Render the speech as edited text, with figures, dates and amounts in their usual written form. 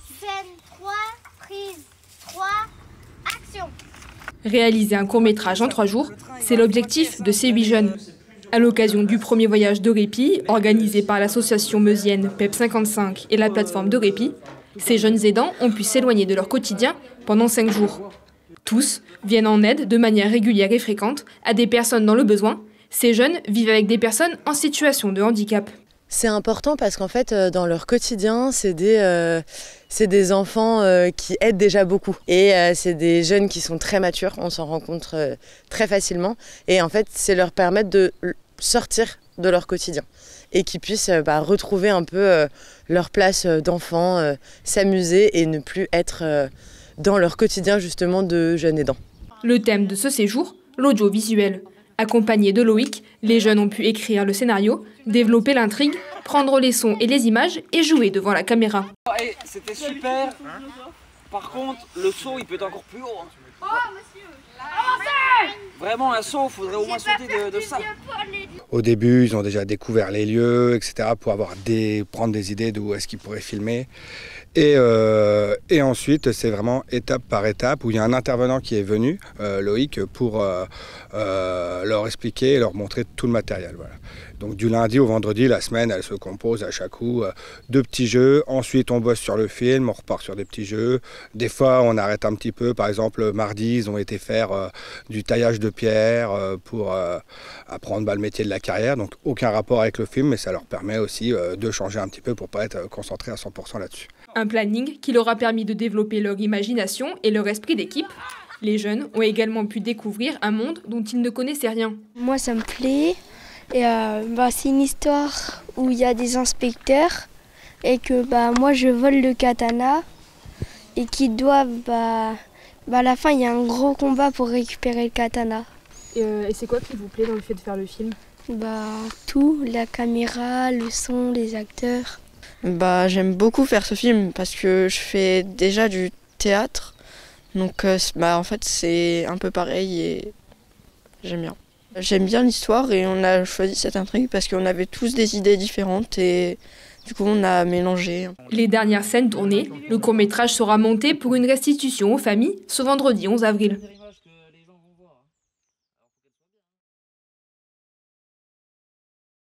Scène 3, prise 3, action. Réaliser un court-métrage en 3 jours, c'est l'objectif de ces 8 jeunes. À l'occasion du premier voyage de répit, organisé par l'association meusienne PEP55 et la plateforme de répit, ces jeunes aidants ont pu s'éloigner de leur quotidien pendant 5 jours. Tous viennent en aide de manière régulière et fréquente à des personnes dans le besoin. Ces jeunes vivent avec des personnes en situation de handicap. C'est important parce qu'en fait, dans leur quotidien, c'est des enfants qui aident déjà beaucoup. Et c'est des jeunes qui sont très matures, on s'en rend compte très facilement. Et en fait, c'est leur permettre de sortir de leur quotidien et qu'ils puissent retrouver un peu leur place d'enfant, s'amuser et ne plus être dans leur quotidien justement de jeunes aidants. Le thème de ce séjour, l'audiovisuel. Accompagnés de Loïc, les jeunes ont pu écrire le scénario, développer l'intrigue, prendre les sons et les images et jouer devant la caméra. Hey, c'était super. Par contre, le saut, il peut être encore plus haut. Oh, monsieur, vraiment, un saut, il faudrait au moins sauter de ça. Au début, ils ont déjà découvert les lieux, etc., pour prendre des idées d'où est-ce qu'ils pourraient filmer. Et ensuite, c'est vraiment étape par étape, où il y a un intervenant qui est venu, Loïc, pour leur expliquer et leur montrer tout le matériel. Voilà. Donc du lundi au vendredi, la semaine, elle se compose à chaque coup de petits jeux. Ensuite, on bosse sur le film, on repart sur des petits jeux. Des fois, on arrête un petit peu. Par exemple, mardi, ils ont été faire du taillage de pierre pour apprendre le métier de la carrière. Donc aucun rapport avec le film, mais ça leur permet aussi de changer un petit peu pour ne pas être concentré à 100% là-dessus. Un planning qui leur a permis de développer leur imagination et leur esprit d'équipe. Les jeunes ont également pu découvrir un monde dont ils ne connaissaient rien. Moi, ça me plaît. Et c'est une histoire où il y a des inspecteurs et que moi, je vole le katana et qui doivent... à la fin, il y a un gros combat pour récupérer le katana. Et c'est quoi qui vous plaît dans le fait de faire le film ? Tout, la caméra, le son, les acteurs. J'aime beaucoup faire ce film parce que je fais déjà du théâtre. Donc en fait c'est un peu pareil et j'aime bien. J'aime bien l'histoire et on a choisi cette intrigue parce qu'on avait tous des idées différentes et du coup on a mélangé. Les dernières scènes tournées, le court-métrage sera monté pour une restitution aux familles ce vendredi 11 avril.